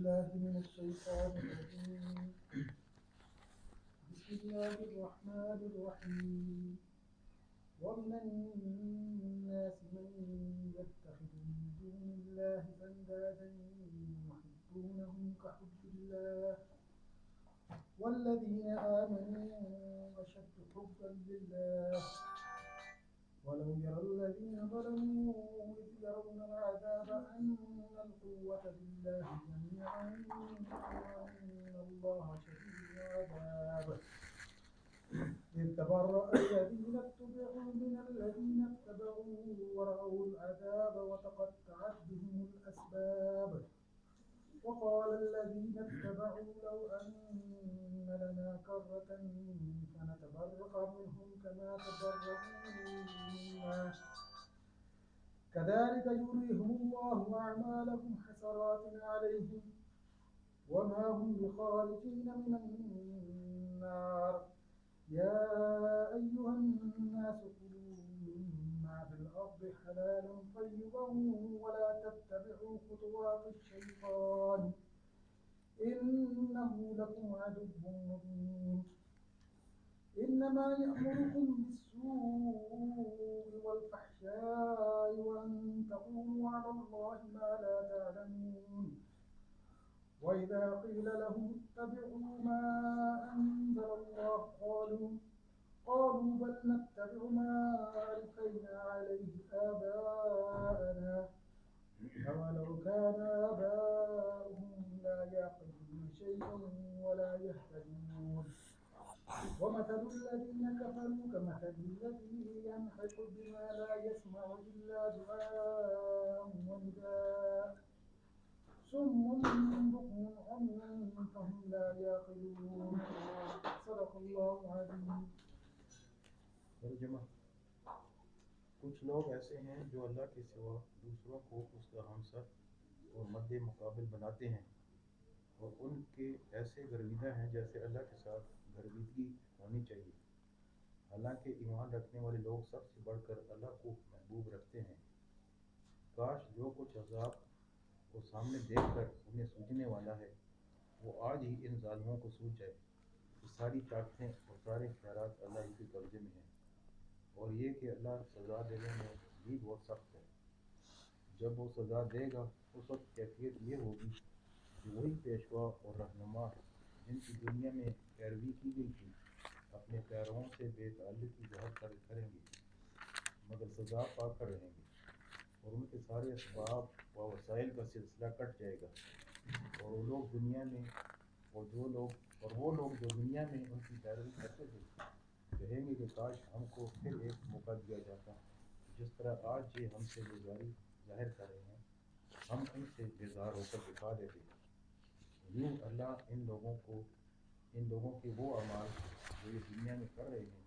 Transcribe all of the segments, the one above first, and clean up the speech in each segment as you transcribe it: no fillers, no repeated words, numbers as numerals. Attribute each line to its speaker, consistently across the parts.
Speaker 1: بالله من الشيطان الرجيم. بسم الله الرحمن الرحيم. ومن الناس من يتخذ من دون الله أندادا يحبونهم كحب الله والذين آمنوا أشد حبا لله ولو يرى الذين ظلموا إذ يرون العذاب أن القوة بالله جميعا وأن الله شديد العذاب. إذ تبرأ الذين اتبعوا من الذين اتبعوا ورأوا العذاب وتقطعت بهم الأسباب. وقال الذين اتبعوا لو أن لنا كرة فنتبرأ منهم كما تبرأوا منا كذلك يريهم الله أعمالهم حسرات عليهم وما هم بخارجين من النار. يا أيها الناس كلوا مما في الأرض حلالا طيبا ولا تتبعوا خطوات الشيطان إنه لكم عدو مبين. إنما يأمركم بالسوء والفحشاء وأن تقولوا على الله ما لا تعلمون. وإذا قيل لهم اتبعوا ما أنزل الله قالوا بل نتبع ما ألفينا عليه آباءنا أولو كان آباؤهم لا يعقلون شيئا ولا يهتدون. ومثل الذين كفروا كمثل الذي ينحق بما لا يسمع إلا دعاء ونداء صم بكم عمي فهم لا يعقلون. صدق الله العظيم.
Speaker 2: ترجمہ: کچھ لوگ ایسے ہیں جو اللہ کے سوا دوسروں کو اس کا ہمسر اور مد مقابل بناتے ہیں اور ان کے ایسے گرویدہ ہیں جیسے اللہ کے ساتھ گرویدگی ہونی چاہیے، حالانکہ ایمان رکھنے والے لوگ سب سے بڑھ کر اللہ کو محبوب رکھتے ہیں۔ کاش جو کچھ عذاب کو سامنے دیکھ کر انہیں سوجنے والا ہے وہ آج ہی ان ظالموں کو سوج جائے کہ ساری طاقتیں اور سارے اختیارات اللہ ہی کے قبضے میں ہیں، اور یہ کہ اللہ سزا دینے میں بھی بہت سخت ہے۔ جب وہ سزا دے گا اس وقت کیفیت یہ ہوگی کہ وہی پیشوا اور رہنما جن کی دنیا میں پیروی کی گئی تھی اپنے پیرووں سے بے تعلقی ظاہر کریں گے، مگر سزا پا کر رہیں گے، اور ان کے سارے اسباب و وسائل کا سلسلہ کٹ جائے گا، اور وہ لوگ جو دنیا میں ان کی پیروی کرتے تھے کہیں گے کہ کاش ہم کو پھر ایک موقع دیا جاتا، جس طرح آج یہ ہم سے بیزاری ظاہر کر رہے ہیں ہم ان سے بیزار ہو کر دکھا دیتے۔ یوں اللہ ان لوگوں کے وہ اعمال جو یہ دنیا میں کر رہے ہیں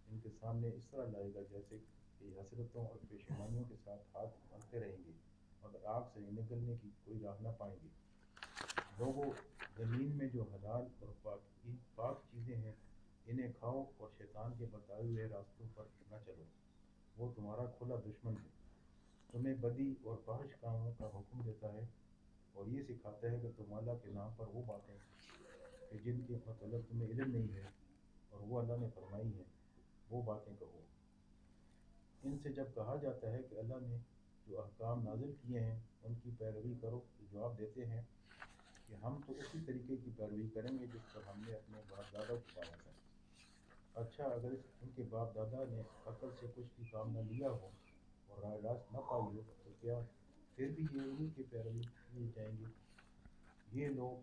Speaker 2: ان کے سامنے اس طرح لائے گا جیسے کہ حسرتوں اور پشیمانیوں کے ساتھ ہاتھ ملتے رہیں گے مگر آگ سے نکلنے کی کوئی راہ نہ پائیں گے۔ لوگوں، زمین میں جو حلال اور پاک چیزیں ہیں انہیں کھاؤ اور شیطان کے بتائے ہوئے راستوں پر نہ چلو، وہ تمہارا کھلا دشمن ہے، تمہیں بدی اور فحش کاموں کا حکم دیتا ہے اور یہ سکھاتا ہے کہ تم اللہ کے نام پر وہ باتیں کہ جن کے متعلق تمہیں علم نہیں ہے اور وہ اللہ نے فرمائی ہیں وہ باتیں کہو۔ ان سے جب کہا جاتا ہے کہ اللہ نے جو احکام نازل کیے ہیں ان کی پیروی کرو تو جواب دیتے ہیں کہ ہم تو اسی طریقے کی پیروی کریں گے جس پر ہم نے اپنے باپ دادا کو پایا تھا۔ اچھا اگر ان کے باپ دادا نے عقل سے کچھ بھی کام نہ لیا ہو اور راہ راست نہ پائی ہو تو کیا پھر بھی یہ انہی کی پیروی کیے جائیں گے؟ یہ لوگ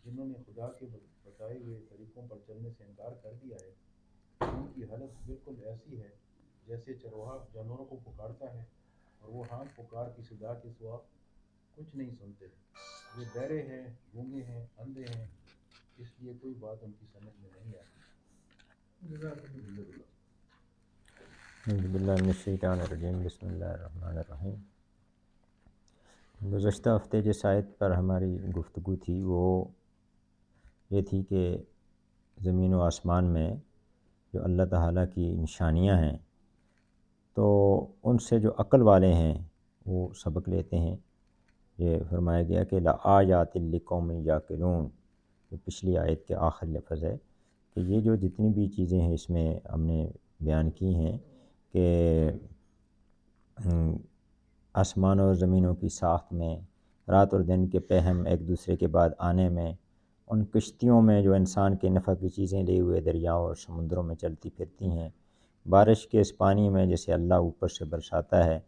Speaker 2: جنہوں نے خدا کے بتائے ہوئے طریقوں پر چلنے سے انکار کر دیا ہے ان کی حالت بالکل ایسی ہے جیسے چرواہا جانوروں کو پکارتا ہے اور وہ ہانک پکار کی صدا کے سوا کچھ نہیں سنتے۔ یہ بہرے ہیں، گونگے ہیں، اندھے ہیں، اس لیے کوئی بات ان کی سمجھ میں نہیں آتی۔
Speaker 3: اعوذ باللہ من الشیطان الرجیم، بسم اللہ الرحمن الرحیم۔ گزشتہ ہفتے جس آیت پر ہماری گفتگو تھی وہ یہ تھی کہ زمین و آسمان میں جو اللہ تعالیٰ کی نشانیاں ہیں تو ان سے جو عقل والے ہیں وہ سبق لیتے ہیں، یہ فرمایا گیا کہ لآیات لقوم یعقلون، یہ پچھلی آیت کے آخر لفظ ہے کہ یہ جو جتنی بھی چیزیں ہیں اس میں ہم نے بیان کی ہیں کہ آسمان اور زمینوں کی ساخت میں، رات اور دن کے پہم ایک دوسرے کے بعد آنے میں، ان کشتیوں میں جو انسان کے نفع کی چیزیں لیے ہوئے دریاؤں اور سمندروں میں چلتی پھرتی ہیں، بارش کے اس پانی میں جسے اللہ اوپر سے برساتا ہے،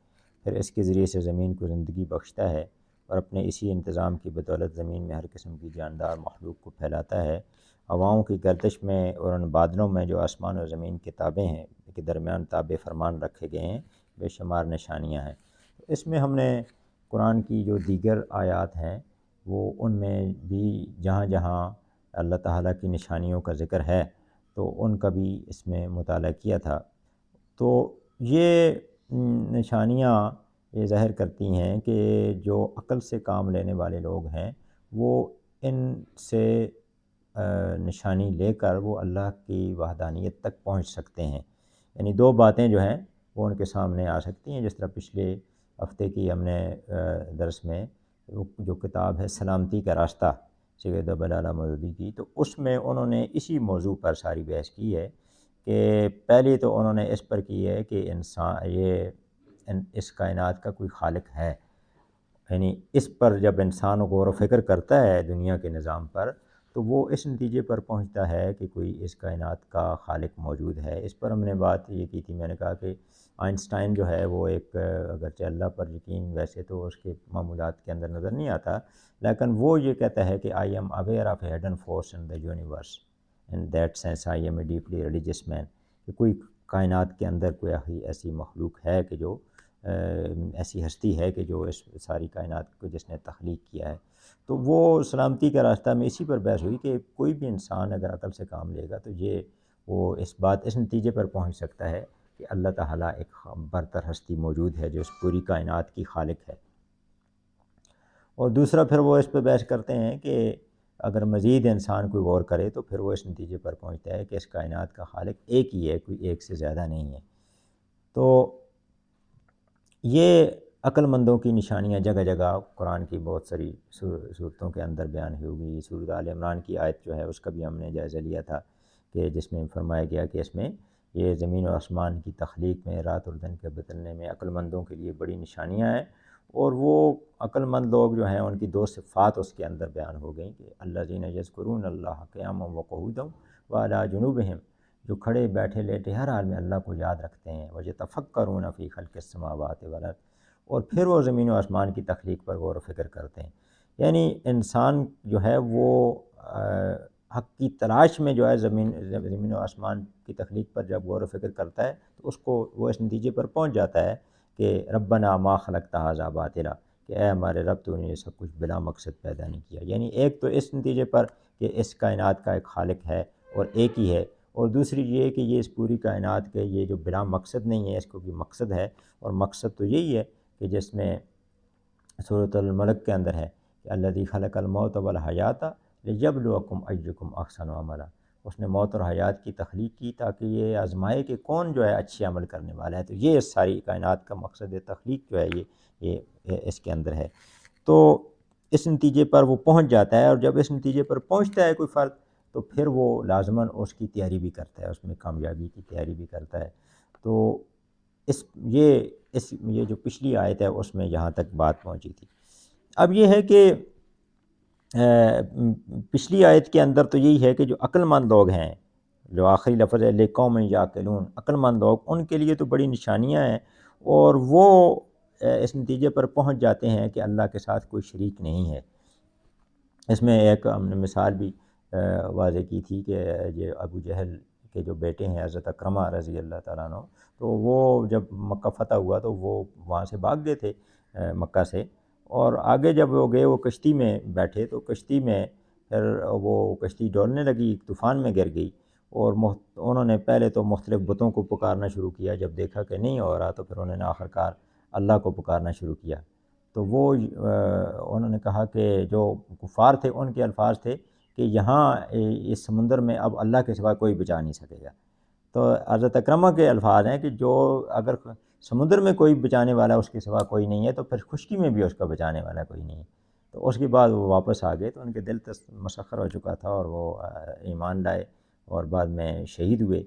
Speaker 3: پھر اس کے ذریعے سے زمین کو زندگی بخشتا ہے اور اپنے اسی انتظام کی بدولت زمین میں ہر قسم کی جاندار مخلوق کو پھیلاتا ہے۔ ہواؤں کی گردش میں اور ان بادلوں میں جو آسمان اور زمین کے تابع ہیں، کے درمیان تابع فرمان رکھے گئے ہیں، بے شمار نشانیاں ہیں۔ اس میں ہم نے قرآن کی جو دیگر آیات ہیں وہ ان میں بھی جہاں جہاں اللہ تعالیٰ کی نشانیوں کا ذکر ہے تو ان کا بھی اس میں مطالعہ کیا تھا۔ تو یہ نشانیاں یہ ظاہر کرتی ہیں کہ جو عقل سے کام لینے والے لوگ ہیں وہ ان سے نشانی لے کر وہ اللہ کی وحدانیت تک پہنچ سکتے ہیں، یعنی دو باتیں جو ہیں وہ ان کے سامنے آ سکتی ہیں، جس طرح پچھلے ہفتے کی ہم نے درس میں جو کتاب ہے سلامتی کا راستہ سید ابوالعلا مودودی کی، تو اس میں انہوں نے اسی موضوع پر ساری بحث کی ہے کہ پہلی تو انہوں نے اس پر کی ہے کہ اس کائنات کا کوئی خالق ہے، یعنی اس پر جب انسان غور و فکر کرتا ہے دنیا کے نظام پر تو وہ اس نتیجے پر پہنچتا ہے کہ کوئی اس کائنات کا خالق موجود ہے۔ اس پر ہم نے بات یہ کی تھی، میں نے کہا کہ آئنسٹائن جو ہے وہ ایک اگرچہ اللہ پر یقین ویسے تو اس کے معمولات کے اندر نظر نہیں آتا، لیکن وہ یہ کہتا ہے کہ I am aware of a hidden force in the universe, in that sense I am a deeply religious man, کہ کوئی کائنات کے اندر کوئی ایسی مخلوق ہے کہ جو ایسی ہستی ہے کہ جو اس ساری کائنات کو جس نے تخلیق کیا ہے۔ تو وہ سلامتی کا راستہ میں اسی پر بحث ہوئی کہ کوئی بھی انسان اگر عقل سے کام لے گا تو وہ اس نتیجے پر پہنچ سکتا ہے کہ اللہ تعالیٰ ایک برتر ہستی موجود ہے جو اس پوری کائنات کی خالق ہے۔ اور دوسرا پھر وہ اس پہ بحث کرتے ہیں کہ اگر مزید انسان کوئی غور کرے تو پھر وہ اس نتیجے پر پہنچتا ہے کہ اس کائنات کا خالق ایک ہی ہے، کوئی ایک سے زیادہ نہیں ہے۔ تو یہ عقل مندوں کی نشانیاں جگہ جگہ قرآن کی بہت ساری صورتوں کے اندر بیان ہوئی۔ سورۃ آل عمران کی آیت جو ہے اس کا بھی ہم نے جائزہ لیا تھا کہ جس میں فرمایا گیا کہ اس میں یہ زمین و آسمان کی تخلیق میں، رات اور دن کے بدلنے میں عقل مندوں کے لیے بڑی نشانیاں ہیں، اور وہ عقل مند لوگ جو ہیں ان کی دو صفات اس کے اندر بیان ہو گئیں کہ الذین یذکرون اللہ قیاما وقعودا وعلی جنوبہم، جو کھڑے بیٹھے لیٹے ہر حال میں اللہ کو یاد رکھتے ہیں، وَیَتَفَکَّرُونَ فِی خَلْقِ السَّمَاوَاتِ وَالْأَرْضِ، اور پھر وہ زمین و آسمان کی تخلیق پر غور و فکر کرتے ہیں۔ یعنی انسان جو ہے وہ حق کی تلاش میں جو ہے زمین و آسمان کی تخلیق پر جب غور و فکر کرتا ہے تو اس کو وہ اس نتیجے پر پہنچ جاتا ہے کہ ربنا ما خلقت ھذا باطلا، کہ اے ہمارے رب تو نے یہ سب کچھ بلا مقصد پیدا نہیں کیا۔ یعنی ایک تو اس نتیجے پر کہ اس کائنات کا ایک خالق ہے اور ایک ہی ہے، اور دوسری یہ کہ یہ اس پوری کائنات کے یہ جو بلا مقصد نہیں ہے، اس کو بھی مقصد ہے، اور مقصد تو یہی ہے کہ جس میں سورۃ الملک کے اندر ہے کہ الذی خلق الموت والحیات لیبلوکم ایکم احسن عملا، اس نے موت اور حیات کی تخلیق کی تاکہ یہ آزمائے کہ کون جو ہے اچھے عمل کرنے والا ہے۔ تو یہ اس ساری کائنات کا مقصد تخلیق جو ہے یہ اس کے اندر ہے۔ تو اس نتیجے پر وہ پہنچ جاتا ہے، اور جب اس نتیجے پر پہنچتا ہے کوئی فرد تو پھر وہ لازماً اس کی تیاری بھی کرتا ہے، اس میں کامیابی کی تیاری بھی کرتا ہے۔ تو یہ جو پچھلی آیت ہے اس میں یہاں تک بات پہنچی تھی۔ اب یہ ہے کہ پچھلی آیت کے اندر تو یہی ہے کہ جو عقل مند لوگ ہیں، جو آخری لفظ ہے لقوم یعقلون، عقل مند لوگ، ان کے لیے تو بڑی نشانیاں ہیں، اور وہ اس نتیجے پر پہنچ جاتے ہیں کہ اللہ کے ساتھ کوئی شریک نہیں ہے۔ اس میں ایک ہم نے مثال بھی واضح کی تھی کہ یہ ابو جہل کے جو بیٹے ہیں حضرت اکرمہ رضی اللہ تعالیٰ عنہ، تو وہ جب مکہ فتح ہوا تو وہ وہاں سے بھاگ گئے تھے مکہ سے، اور آگے جب وہ گئے وہ کشتی میں بیٹھے تو کشتی میں پھر وہ کشتی ڈولنے لگی، ایک طوفان میں گر گئی، اور انہوں نے پہلے تو مختلف بتوں کو پکارنا شروع کیا، جب دیکھا کہ نہیں ہو رہا تو پھر انہوں نے آخرکار اللہ کو پکارنا شروع کیا۔ تو وہ انہوں نے کہا کہ جو کفار تھے ان کے الفاظ تھے کہ یہاں اس سمندر میں اب اللہ کے سوا کوئی بچا نہیں سکے گا۔ تو حضرت اکرمہ کے الفاظ ہیں کہ جو اگر سمندر میں کوئی بچانے والا اس کے سوا کوئی نہیں ہے، تو پھر خشکی میں بھی اس کا بچانے والا کوئی نہیں ہے۔ تو اس کے بعد وہ واپس آ گئے، تو ان کے دل مسخر ہو چکا تھا اور وہ ایمان لائے اور بعد میں شہید ہوئے۔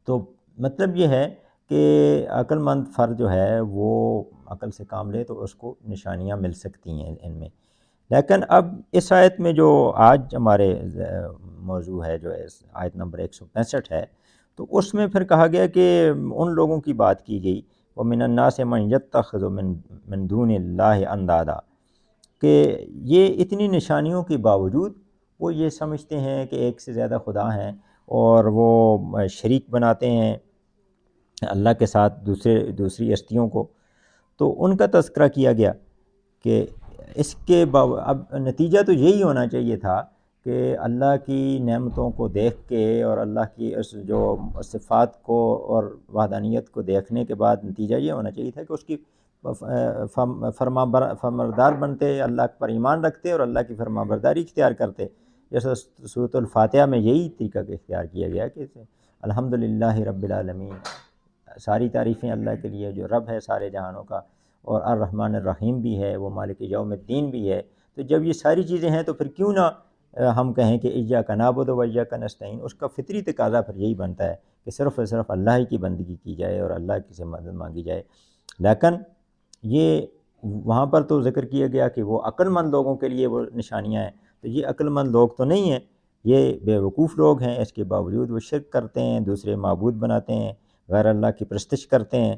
Speaker 3: تو مطلب یہ ہے کہ عقل مند فرد جو ہے وہ عقل سے کام لے تو اس کو نشانیاں مل سکتی ہیں ان میں۔ لیکن اب اس آیت میں جو آج ہمارے موضوع ہے، جو آیت نمبر 165 ہے، تو اس میں پھر کہا گیا کہ ان لوگوں کی بات کی گئی، وَمِنَ النَّاسِ مَن يَتَّخِذُ مِن دُونِ اللَّهِ اندادا، کہ یہ اتنی نشانیوں کے باوجود وہ یہ سمجھتے ہیں کہ ایک سے زیادہ خدا ہیں اور وہ شریک بناتے ہیں اللہ کے ساتھ دوسری ہستیوں کو۔ تو ان کا تذکرہ کیا گیا کہ اس کے اب نتیجہ تو یہی ہونا چاہیے تھا کہ اللہ کی نعمتوں کو دیکھ کے اور اللہ کی اس جو صفات کو اور وحدانیت کو دیکھنے کے بعد نتیجہ یہ ہونا چاہیے تھا کہ اس کی فرمانبردار بنتے، اللہ پر ایمان رکھتے اور اللہ کی فرمانبرداری اختیار کرتے۔ جیسے سورۃ الفاتحہ میں یہی طریقہ کا اختیار کیا گیا کہ الحمدللہ رب العالمین، ساری تعریفیں اللہ کے لیے جو رب ہے سارے جہانوں کا، اور الرحمن الرحیم بھی ہے، وہ مالک یوم الدین بھی ہے۔ تو جب یہ ساری چیزیں ہیں تو پھر کیوں نہ ہم کہیں کہ ایاک نعبد و ایاک نستعین۔ اس کا فطری تقاضا پھر یہی بنتا ہے کہ صرف اور صرف اللہ ہی کی بندگی کی جائے اور اللہ کی سے مدد مانگی جائے۔ لیکن یہ وہاں پر تو ذکر کیا گیا کہ وہ عقل مند لوگوں کے لیے وہ نشانیاں ہیں، تو یہ عقل مند لوگ تو نہیں ہیں، یہ بے وقوف لوگ ہیں۔ اس کے باوجود وہ شرک کرتے ہیں، دوسرے معبود بناتے ہیں، غیر اللہ کی پرستش کرتے ہیں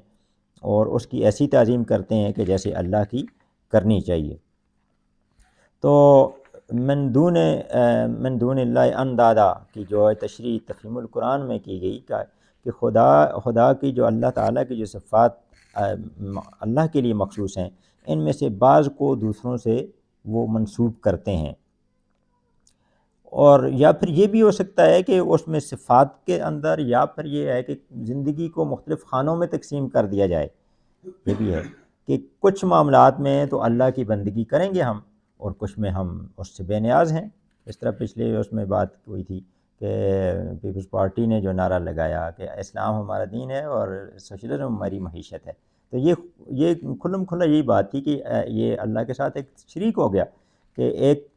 Speaker 3: اور اس کی ایسی تعظیم کرتے ہیں کہ جیسے اللہ کی کرنی چاہیے۔ تو من دون اللہ اندادا کی جو تشریح تفہیم القرآن میں کی گئی کہ خدا کی جو اللہ تعالیٰ کی جو صفات اللہ کے لیے مخصوص ہیں، ان میں سے بعض کو دوسروں سے وہ منسوب کرتے ہیں، اور یا پھر یہ بھی ہو سکتا ہے کہ اس میں صفات کے اندر، یا پھر یہ ہے کہ زندگی کو مختلف خانوں میں تقسیم کر دیا جائے۔ یہ بھی ہے کہ کچھ معاملات میں تو اللہ کی بندگی کریں گے ہم، اور کچھ میں ہم اس سے بے نیاز ہیں۔ اس طرح پچھلے اس میں بات ہوئی تھی کہ پیپلز پارٹی نے جو نعرہ لگایا کہ اسلام ہمارا دین ہے اور سوشلزم ہماری معیشت ہے، تو یہ کھلم کھلا یہی بات تھی کہ یہ اللہ کے ساتھ ایک شریک ہو گیا کہ ایک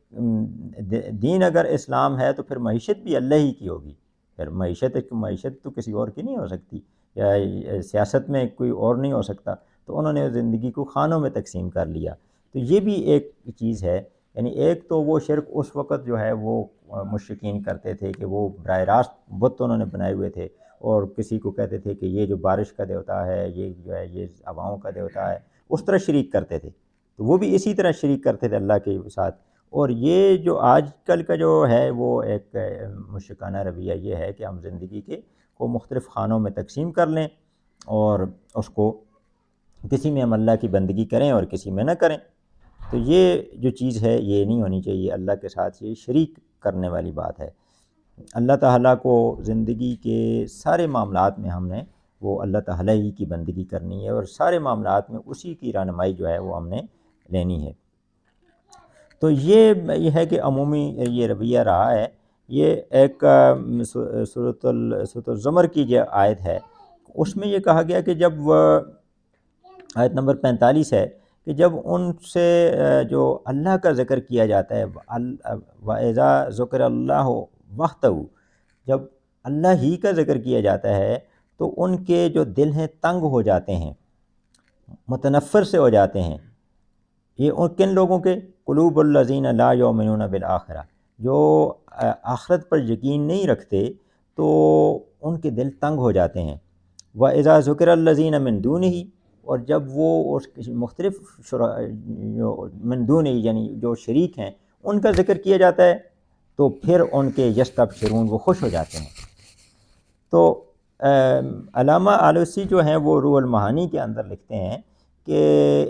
Speaker 3: دین اگر اسلام ہے تو پھر معیشت بھی اللہ ہی کی ہوگی، پھر معیشت تو کسی اور کی نہیں ہو سکتی، یا سیاست میں کوئی اور نہیں ہو سکتا۔ تو انہوں نے زندگی کو خانوں میں تقسیم کر لیا۔ تو یہ بھی ایک چیز ہے، یعنی ایک تو وہ شرک اس وقت جو ہے وہ مشرکین کرتے تھے کہ وہ براہ راست بت انہوں نے بنائے ہوئے تھے، اور کسی کو کہتے تھے کہ یہ جو بارش کا دیوتا ہے، یہ جو ہے یہ ہواؤں کا دیوتا ہے، اس طرح شریک کرتے تھے۔ تو وہ بھی اسی طرح شریک کرتے تھے اللہ کے ساتھ۔ اور یہ جو آج کل کا جو ہے وہ ایک مشرکانہ رویہ یہ ہے کہ ہم زندگی کو مختلف خانوں میں تقسیم کر لیں اور اس کو کسی میں ہم اللہ کی بندگی کریں اور کسی میں نہ کریں۔ تو یہ جو چیز ہے یہ نہیں ہونی چاہیے، اللہ کے ساتھ یہ شریک کرنے والی بات ہے۔ اللہ تعالیٰ کو زندگی کے سارے معاملات میں ہم نے وہ اللہ تعالیٰ ہی کی بندگی کرنی ہے، اور سارے معاملات میں اسی کی رہنمائی جو ہے وہ ہم نے لینی ہے۔ تو یہ ہے کہ عمومی یہ رویہ رہا ہے۔ یہ ایک سورۃ الزمر کی جو آیت ہے اس میں یہ کہا گیا کہ جب آیت نمبر 45 ہے کہ جب ان سے جو اللہ کا ذکر کیا جاتا ہے، وَإِذَا ذُكِرَ اللَّهُ وَحْدَهُ، جب اللہ ہی کا ذکر کیا جاتا ہے تو ان کے جو دل ہیں تنگ ہو جاتے ہیں، متنفر سے ہو جاتے ہیں۔ یہ کن لوگوں کے؟ قلوب الذین لا یؤمنون بالآخرہ، جو آخرت پر یقین نہیں رکھتے تو ان کے دل تنگ ہو جاتے ہیں۔ وَإِذَا ذُكِرَ الَّذِينَ مِن دُونِهِ، اور جب وہ اس مختلف من دونہ یعنی جو شریک ہیں ان کا ذکر کیا جاتا ہے تو پھر ان کے یستبشرون، وہ خوش ہو جاتے ہیں۔ تو علامہ آلوسی جو ہیں وہ روح المعانی کے اندر لکھتے ہیں کہ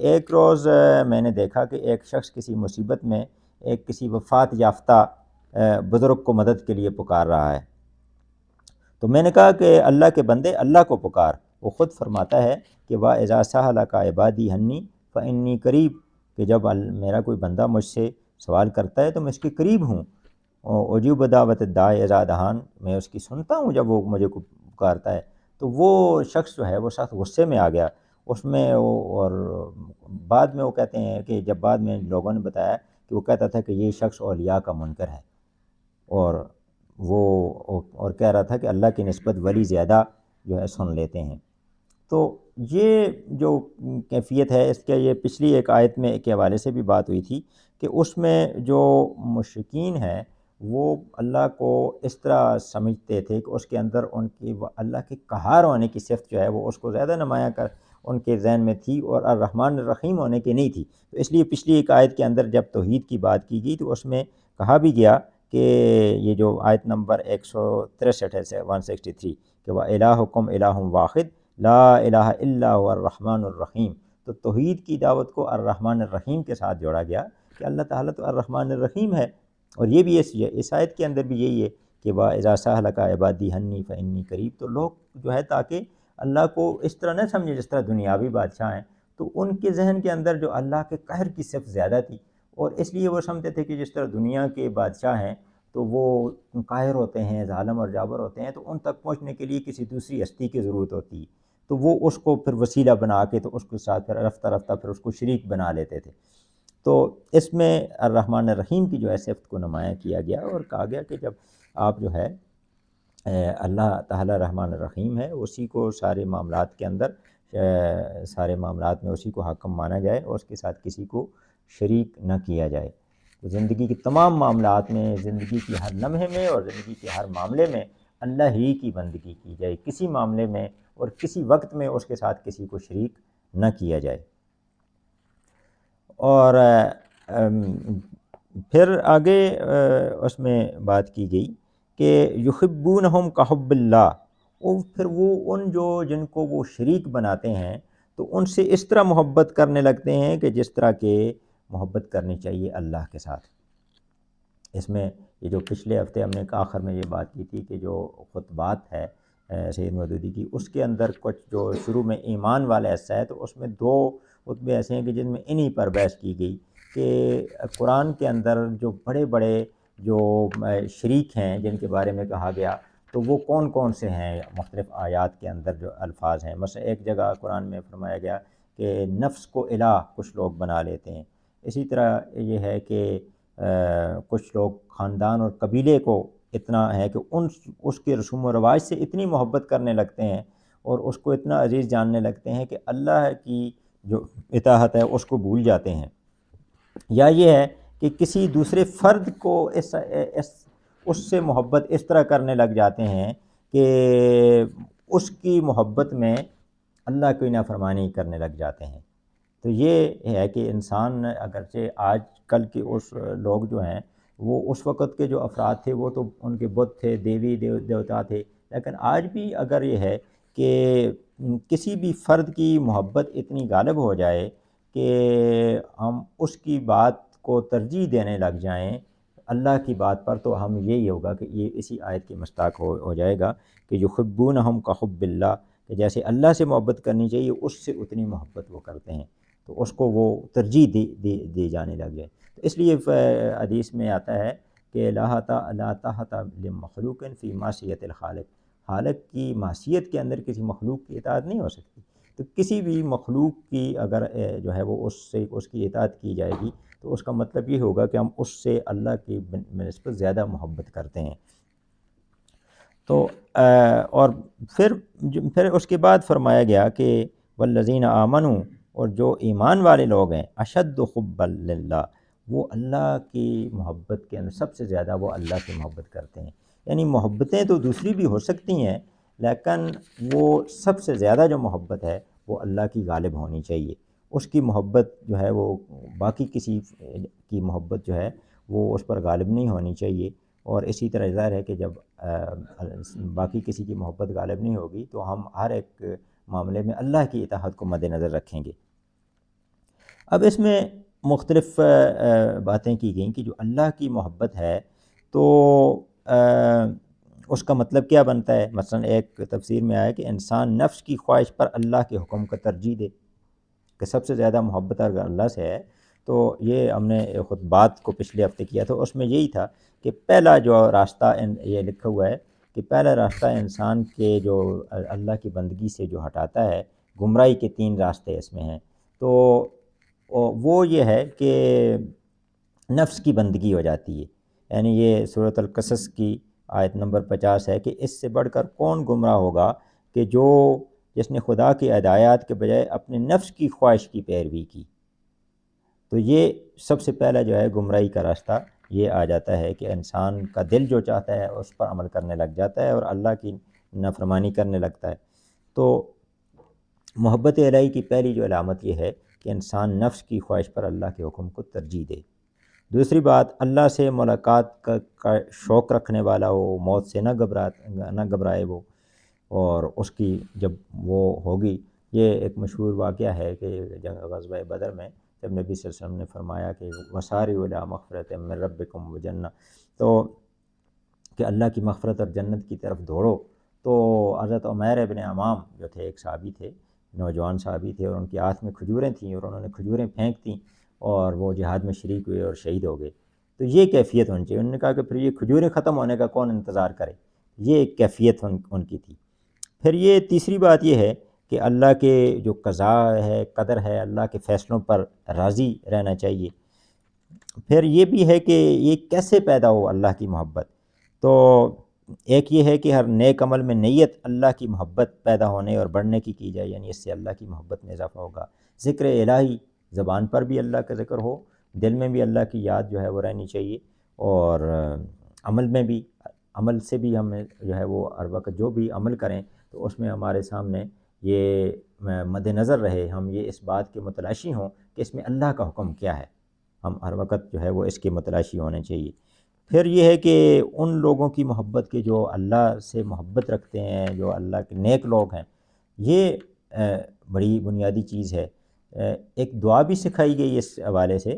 Speaker 3: ایک روز میں نے دیکھا کہ ایک شخص کسی مصیبت میں ایک کسی وفات یافتہ بزرگ کو مدد کے لیے پکار رہا ہے۔ تو میں نے کہا کہ اللہ کے بندے اللہ کو پکار۔ وہ خود فرماتا ہے کہ وَإِذَا سَأَلَكَ عِبَادِي عَنِّي فَإِنِّي قَرِيب، کہ جب میرا کوئی بندہ مجھ سے سوال کرتا ہے تو میں اس کے قریب ہوں۔ اُجِيبُ دَعْوَةَ الدَّاعِ إِذَا دَعَانِ، میں اس کی سنتا ہوں جب وہ مجھے پکارتا ہے۔ تو وہ شخص جو ہے وہ سخت غصے میں آ گیا اس میں اور بعد میں وہ کہتے ہیں کہ جب بعد میں لوگوں نے بتایا کہ وہ کہتا تھا کہ یہ شخص اولیاء کا منکر ہے، اور وہ اور کہہ رہا تھا کہ اللہ کی نسبت ولی زیادہ جو ہے سن لیتے ہیں۔ تو یہ جو کیفیت ہے اس کے، یہ پچھلی ایک آیت میں کے حوالے سے بھی بات ہوئی تھی کہ اس میں جو مشرکین ہیں وہ اللہ کو اس طرح سمجھتے تھے کہ اس کے اندر ان کی اللہ کے قہار ہونے کی صفت جو ہے وہ اس کو زیادہ نمایاں کر ان کے ذہن میں تھی، اور الرحمن الرحیم ہونے کی نہیں تھی۔ تو اس لیے پچھلی ایک آیت کے اندر جب توحید کی بات کی گئی تو اس میں کہا بھی گیا کہ یہ جو آیت نمبر 163 ہے 163 کہ وَإِلَٰهُكُمْ إِلَٰهٌ وَاحِدٌ لا الہ الا هو الرحمن الرحیم، تو توحید کی دعوت کو الرحمن الرحیم کے ساتھ جوڑا گیا کہ اللہ تعالیٰ تو الرحمن الرحیم ہے۔ اور یہ بھی اس آیت کے اندر بھی یہی ہے کہ وَإِذَا سَأَلَكَ عِبَادِي عَنِّي فَإِنِّي قَرِيبٌ، تو لوگ جو ہے تاکہ اللہ کو اس طرح نہ سمجھے جس طرح دنیاوی بادشاہ ہیں، تو ان کے ذہن کے اندر جو اللہ کے قہر کی صفت زیادہ تھی، اور اس لیے وہ سمجھتے تھے کہ جس طرح دنیا کے بادشاہ ہیں تو وہ قاہر ہوتے ہیں، ظالم اور جابر ہوتے ہیں، تو ان تک پہنچنے کے لیے کسی دوسری ہستی کی ضرورت ہوتی ہے، تو وہ اس کو پھر وسیلہ بنا کے تو اس کے ساتھ پھر رفتہ رفتہ پھر اس کو شریک بنا لیتے تھے۔ تو اس میں الرحمن الرحیم کی جو ہے صفت کو نمایاں کیا گیا اور کہا گیا کہ جب آپ جو ہے اللہ تعالیٰ رحمن الرحیم ہے، اسی کو سارے معاملات کے اندر سارے معاملات میں اسی کو حاکم مانا جائے اور اس کے ساتھ کسی کو شریک نہ کیا جائے۔ تو زندگی کے تمام معاملات میں، زندگی کی ہر لمحے میں اور زندگی کے ہر معاملے میں اللہ ہی کی بندگی کی جائے، کسی معاملے میں اور کسی وقت میں اس کے ساتھ کسی کو شریک نہ کیا جائے۔ اور پھر آگے اس میں بات کی گئی کہ یحبونہم کحب اللہ، اور پھر وہ ان جن کو وہ شریک بناتے ہیں تو ان سے اس طرح محبت کرنے لگتے ہیں کہ جس طرح کہ محبت کرنی چاہیے اللہ کے ساتھ۔ اس میں یہ جو پچھلے ہفتے ہم نے آخر میں یہ بات کی تھی کہ جو خطبات ہے سید مودودی کی، اس کے اندر کچھ جو شروع میں ایمان والا حصہ ہے تو اس میں 2 خطبے ایسے ہیں کہ جن میں انہی پر بحث کی گئی کہ قرآن کے اندر جو بڑے بڑے جو شریک ہیں جن کے بارے میں کہا گیا تو وہ کون کون سے ہیں مختلف آیات کے اندر جو الفاظ ہیں۔ مثلا ایک جگہ قرآن میں فرمایا گیا کہ نفس کو الہ کچھ لوگ بنا لیتے ہیں، اسی طرح یہ ہے کہ کچھ لوگ خاندان اور قبیلے کو اتنا ہے کہ اس کے رسوم و رواج سے اتنی محبت کرنے لگتے ہیں اور اس کو اتنا عزیز جاننے لگتے ہیں کہ اللہ کی جو اطاعت ہے اس کو بھول جاتے ہیں۔ یا یہ ہے کہ کسی دوسرے فرد کو اس سے محبت اس طرح کرنے لگ جاتے ہیں کہ اس کی محبت میں اللہ کی نافرمانی کرنے لگ جاتے ہیں۔ تو یہ ہے کہ انسان اگرچہ آج کل کے اس لوگ جو ہیں وہ اس وقت کے جو افراد تھے وہ تو ان کے بت تھے، دیوی دیوتا تھے، لیکن آج بھی اگر یہ ہے کہ کسی بھی فرد کی محبت اتنی غالب ہو جائے کہ ہم اس کی بات کو ترجیح دینے لگ جائیں اللہ کی بات پر، تو ہم یہی ہوگا کہ یہ اسی آیت کی مصداق ہو جائے گا کہ یحبونہم کحب اللہ، کہ جیسے اللہ سے محبت کرنی چاہیے اس سے اتنی محبت وہ کرتے ہیں، تو اس کو وہ ترجیح دی جانے لگ جائے۔ تو اس لیے حدیث میں آتا ہے کہ لا طاعۃ لمخلوق فی معصیۃ الخالق، خالق کی معصیت کے اندر کسی مخلوق کی اطاعت نہیں ہو سکتی۔ تو کسی بھی مخلوق کی اگر جو ہے وہ اس کی اطاعت کی جائے گی تو اس کا مطلب یہ ہوگا کہ ہم اس سے اللہ کی نسبت زیادہ محبت کرتے ہیں۔ تو اور پھر اس کے بعد فرمایا گیا کہ والذین آمنوا، اور جو ایمان والے لوگ ہیں اشد حبا للہ، وہ اللہ کی محبت کے اندر سب سے زیادہ وہ اللہ کی محبت کرتے ہیں۔ یعنی محبتیں تو دوسری بھی ہو سکتی ہیں لیکن وہ سب سے زیادہ جو محبت ہے وہ اللہ کی غالب ہونی چاہیے، اس کی محبت جو ہے وہ باقی کسی کی محبت جو ہے وہ اس پر غالب نہیں ہونی چاہیے۔ اور اسی طرح ظاہر ہے کہ جب باقی کسی کی محبت غالب نہیں ہوگی تو ہم ہر ایک معاملے میں اللہ کی اطاعت کو مد نظر رکھیں گے۔ اب اس میں مختلف باتیں کی گئیں کہ جو اللہ کی محبت ہے تو اس کا مطلب کیا بنتا ہے۔ مثلا ایک تفسیر میں آیا کہ انسان نفس کی خواہش پر اللہ کے حکم کا ترجیح دے، کہ سب سے زیادہ محبت اگر اللہ سے ہے تو یہ ہم نے خطبات کو پچھلے ہفتے کیا تھا، اس میں یہی تھا کہ پہلا جو راستہ یہ لکھا ہوا ہے کہ پہلا راستہ انسان کے جو اللہ کی بندگی سے جو ہٹاتا ہے، گمراہی کے 3 راستے اس میں ہیں۔ تو وہ یہ ہے کہ نفس کی بندگی ہو جاتی ہے، یعنی یہ سورۃ القصص کی آیت نمبر 50 ہے کہ اس سے بڑھ کر کون گمراہ ہوگا کہ جس نے خدا کی ہدایات کے بجائے اپنے نفس کی خواہش کی پیروی کی۔ تو یہ سب سے پہلا جو ہے گمراہی کا راستہ یہ آ جاتا ہے کہ انسان کا دل جو چاہتا ہے اس پر عمل کرنے لگ جاتا ہے اور اللہ کی نافرمانی کرنے لگتا ہے۔ تو محبت الہی کی پہلی جو علامت یہ ہے کہ انسان نفس کی خواہش پر اللہ کے حکم کو ترجیح دے۔ دوسری بات، اللہ سے ملاقات کا شوق رکھنے والا ہو، موت سے نہ گھبرائے وہ، اور اس کی جب وہ ہوگی، یہ ایک مشہور واقعہ ہے کہ غزوہ بدر میں جب نبی صلی اللہ علیہ وسلم نے فرمایا کہ وسارعوا الی مغفرۃ من ربکم وجنہ، تو کہ اللہ کی مغفرت اور جنت کی طرف دوڑو، تو حضرت عمیر ابن امام جو تھے، ایک صحابی تھے، نوجوان صحابی تھے، اور ان کے ہاتھ میں کھجوریں تھیں اور انہوں نے کھجوریں پھینک دیں اور وہ جہاد میں شریک ہوئے اور شہید ہو گئے۔ تو یہ کیفیت ہونی چاہیے۔ انہوں نے کہا کہ پھر یہ کھجوریں ختم ہونے کا کون انتظار کرے، یہ ایک کیفیت ان کی تھی۔ پھر یہ تیسری بات یہ ہے کہ اللہ کے جو قضاء ہے، قدر ہے، اللہ کے فیصلوں پر راضی رہنا چاہیے۔ پھر یہ بھی ہے کہ یہ کیسے پیدا ہو اللہ کی محبت، تو ایک یہ ہے کہ ہر نیک عمل میں نیت اللہ کی محبت پیدا ہونے اور بڑھنے کی جائے، یعنی اس سے اللہ کی محبت میں اضافہ ہوگا۔ ذکر الہی، زبان پر بھی اللہ کا ذکر ہو، دل میں بھی اللہ کی یاد جو ہے وہ رہنی چاہیے، اور عمل میں بھی، عمل سے بھی ہمیں جو ہے وہ ہر وقت جو بھی عمل کریں تو اس میں ہمارے سامنے یہ مد نظر رہے، ہم یہ اس بات کے متلاشی ہوں کہ اس میں اللہ کا حکم کیا ہے، ہم ہر وقت جو ہے وہ اس کے متلاشی ہونے چاہیے۔ پھر یہ ہے کہ ان لوگوں کی محبت کے جو اللہ سے محبت رکھتے ہیں، جو اللہ کے نیک لوگ ہیں، یہ بڑی بنیادی چیز ہے۔ ایک دعا بھی سکھائی گئی اس حوالے سے،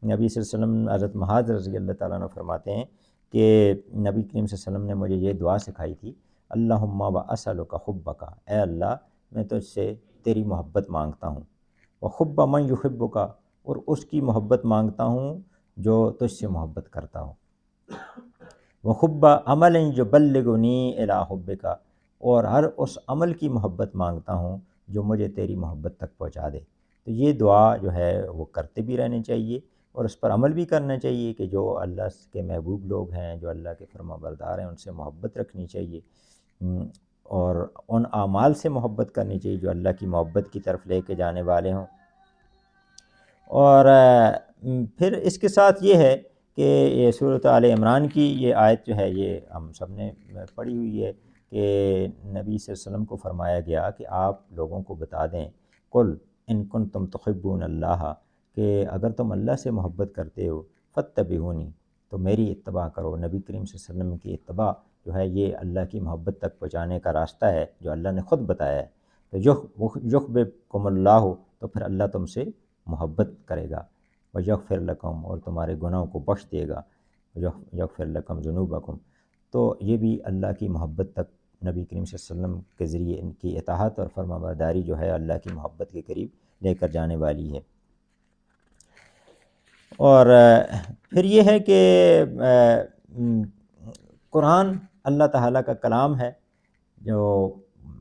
Speaker 3: نبی صلی اللہ علیہ وسلم، حضرت معاذ رضی اللہ تعالیٰ عنہ فرماتے ہیں کہ نبی کریم صلی اللہ علیہ وسلم نے مجھے یہ دعا سکھائی تھی، اللہم واسألک حبک، اے اللہ میں تجھ سے تیری محبت مانگتا ہوں، وحب من یحبک، اور اس کی محبت مانگتا ہوں جو تجھ سے محبت کرتا ہو، وحب عمل یبلغنی الی حبک، اور ہر اس عمل کی محبت مانگتا ہوں جو مجھے تیری محبت تک پہنچا دے۔ تو یہ دعا جو ہے وہ کرتے بھی رہنے چاہیے اور اس پر عمل بھی کرنا چاہیے کہ جو اللہ کے محبوب لوگ ہیں، جو اللہ کے فرما بردار ہیں، ان سے محبت رکھنی چاہیے، اور ان اعمال سے محبت کرنی چاہیے جو اللہ کی محبت کی طرف لے کے جانے والے ہوں۔ اور پھر اس کے ساتھ یہ ہے کہ یہ سورۃ آل عمران کی یہ آیت جو ہے یہ ہم سب نے پڑھی ہوئی ہے کہ نبی صلی اللہ علیہ وسلم کو فرمایا گیا کہ آپ لوگوں کو بتا دیں، قل ان کنتم تحبون اللہ، کہ اگر تم اللہ سے محبت کرتے ہو فاتبعونی، تو میری اتباع کرو۔ نبی کریم صلی اللہ علیہ وسلم کی اتباع جو ہے یہ اللہ کی محبت تک پہنچانے کا راستہ ہے جو اللہ نے خود بتایا ہے۔ تو یحببکم اللہ، تو پھر اللہ تم سے محبت کرے گا، ویغفر لکم، اور تمہارے گناہوں کو بخش دے گا، یغفر لکم ذنوبکم۔ تو یہ بھی اللہ کی محبت تک نبی کریم صلی اللہ علیہ وسلم کے ذریعے ان کی اطاعت اور فرما برداری جو ہے اللہ کی محبت کے قریب لے کر جانے والی ہے۔ اور پھر یہ ہے کہ قرآن اللہ تعالیٰ کا کلام ہے، جو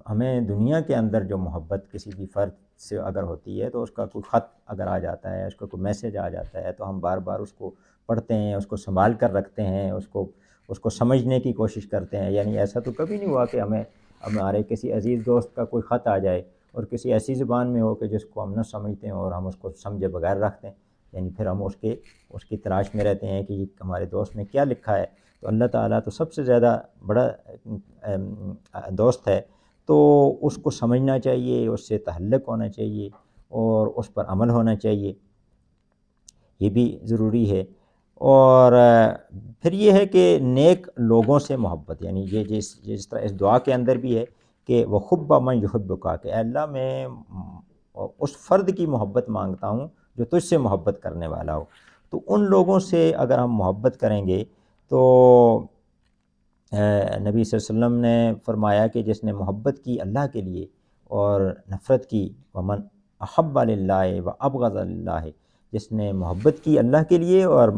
Speaker 3: ہمیں دنیا کے اندر جو محبت کسی بھی فرد سے اگر ہوتی ہے تو اس کا کوئی خط اگر آ جاتا ہے، اس کا کوئی میسیج آ جاتا ہے تو ہم بار بار اس کو پڑھتے ہیں، اس کو سنبھال کر رکھتے ہیں، اس کو سمجھنے کی کوشش کرتے ہیں۔ یعنی ایسا تو کبھی نہیں ہوا کہ ہمارے کسی عزیز دوست کا کوئی خط آ جائے اور کسی ایسی زبان میں ہو کہ جس کو ہم نہ سمجھتے ہیں اور ہم اس کو سمجھے بغیر رکھتے ہیں، یعنی پھر ہم اس کی تلاش میں رہتے ہیں کہ یہ ہمارے دوست نے کیا لکھا ہے۔ تو اللہ تعالیٰ تو سب سے زیادہ بڑا دوست ہے، تو اس کو سمجھنا چاہیے، اس سے تعلق ہونا چاہیے اور اس پر عمل ہونا چاہیے، یہ بھی ضروری ہے۔ اور پھر یہ ہے کہ نیک لوگوں سے محبت، یعنی یہ جس طرح اس دعا کے اندر بھی ہے کہ وحب من یحبک، کہ اے اللہ میں اس فرد کی محبت مانگتا ہوں جو تجھ سے محبت کرنے والا ہو۔ تو ان لوگوں سے اگر ہم محبت کریں گے تو نبی صلی اللہ علیہ وسلم نے فرمایا کہ جس نے محبت کی اللہ کے لیے اور نفرت کی، ومن احب للہ و ابغض للہ، جس نے محبت کی اللہ کے لیے اور